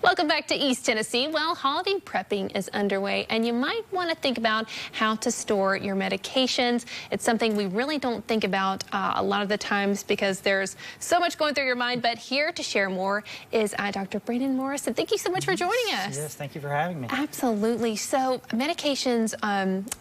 Welcome back to East Tennessee. Well, holiday prepping is underway, and you might want to think about how to store your medications. It's something we really don't think about a lot of the times because there's so much going through your mind. But here to share more is Dr. Brandon Morrison. Thank you so much for joining us. Yes, thank you for having me. Absolutely. So medications,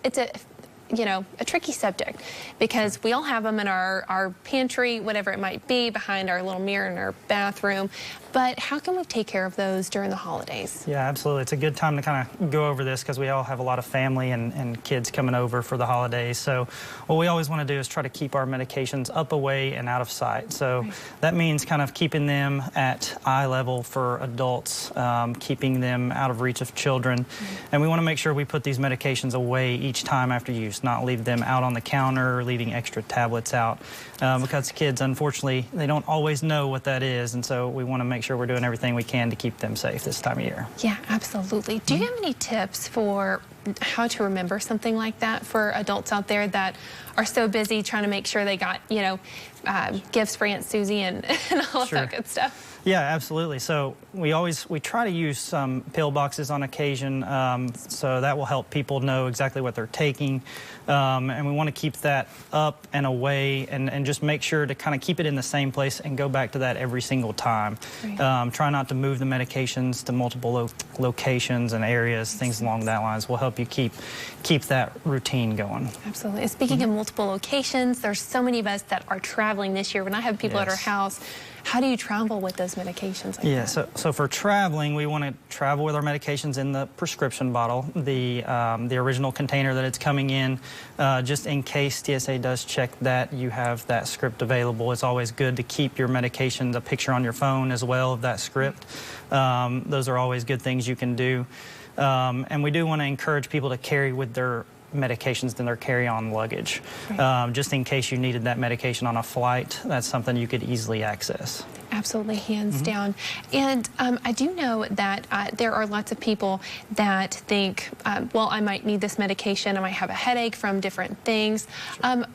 it's a tricky subject because we all have them in our pantry, whatever it might be, behind our little mirror in our bathroom. But how can we take care of those during the holidays? Yeah, absolutely. It's a good time to kind of go over this because we all have a lot of family and kids coming over for the holidays. So what we always want to do is try to keep our medications up away and out of sight. So that means kind of keeping them at eye level for adults, keeping them out of reach of children. And we want to make sure we put these medications away each time after use, not leave them out on the counter or leaving extra tablets out because kids, unfortunately, they don't always know what that is. And so we want to make sure we're doing everything we can to keep them safe this time of year. Yeah, absolutely. Do you have any tips for how to remember something like that for adults out there that are so busy trying to make sure they got, gifts for Aunt Susie and all of that good stuff? Yeah, absolutely. So we try to use some pill boxes on occasion, so that will help people know exactly what they're taking. And we want to keep that up and away and just make sure to kind of keep it in the same place and go back to that every single time. Right. Try not to move the medications to multiple locations and areas, things along that lines will help you keep that routine going. Absolutely. And speaking of multiple locations, there's so many of us that are traveling this year. When I have people at our house, how do you travel with those medications like that? So for traveling, we want to travel with our medications in the prescription bottle, the original container that it's coming in, just in case TSA does check that you have that script available. It's always good to keep your medication, the picture on your phone as well of that script. Those are always good things you can do. And we do want to encourage people to carry with their medications than their carry-on luggage. Right. Just in case you needed that medication on a flight, that's something you could easily access. Absolutely, hands down. And I do know that there are lots of people that think, well, I might need this medication, I might have a headache from different things.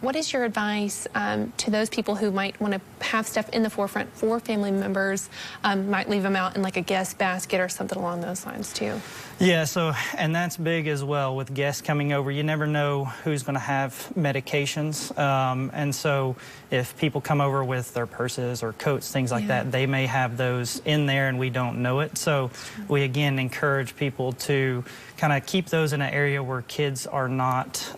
What is your advice to those people who might want to have stuff in the forefront for family members, might leave them out in like a guest basket or something along those lines too? Yeah, and that's big as well with guests coming over. You never know who's going to have medications. And so if people come over with their purses or coats, things like that, they may have those in there and we don't know it. So we again encourage people to kind of keep those in an area where kids are not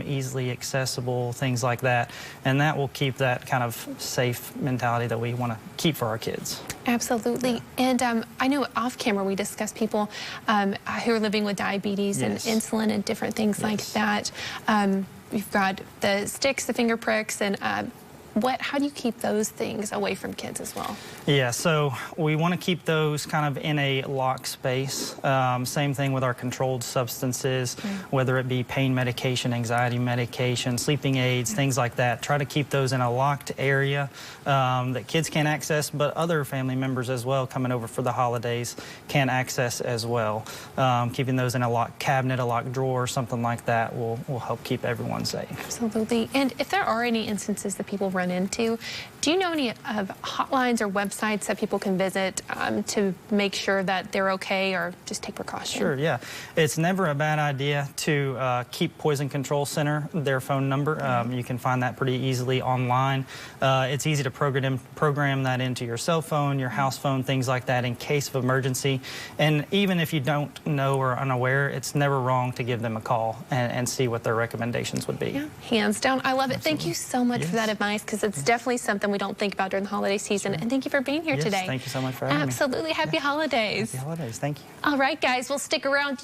easily accessible, things like that. And that will keep that kind of safe mentality that we want to keep for our kids. Absolutely. And I know off camera we discussed people who are living with diabetes and insulin and different things like that. You've got the sticks, the finger pricks, and how do you keep those things away from kids as well? Yeah, so we want to keep those kind of in a locked space. Same thing with our controlled substances, whether it be pain medication, anxiety medication, sleeping aids, things like that. Try to keep those in a locked area that kids can access, but other family members as well coming over for the holidays can access as well. Keeping those in a locked cabinet, a locked drawer, something like that will help keep everyone safe. Absolutely. And if there are any instances that people run into, do you know any of hotlines or websites that people can visit to make sure that they're okay or just take precaution? Sure, yeah. It's never a bad idea to keep Poison Control Center, their phone number. You can find that pretty easily online. It's easy to program that into your cell phone, your house phone, things like that in case of emergency. And even if you don't know or are unaware, it's never wrong to give them a call and see what their recommendations would be. Yeah, hands down. I love it. Thank you so much for that advice because it's definitely something we don't think about during the holiday season. And thank you for being here today. Thank you so much for having me. Absolutely. Happy holidays. Happy holidays. Thank you. All right, guys. We'll stick around.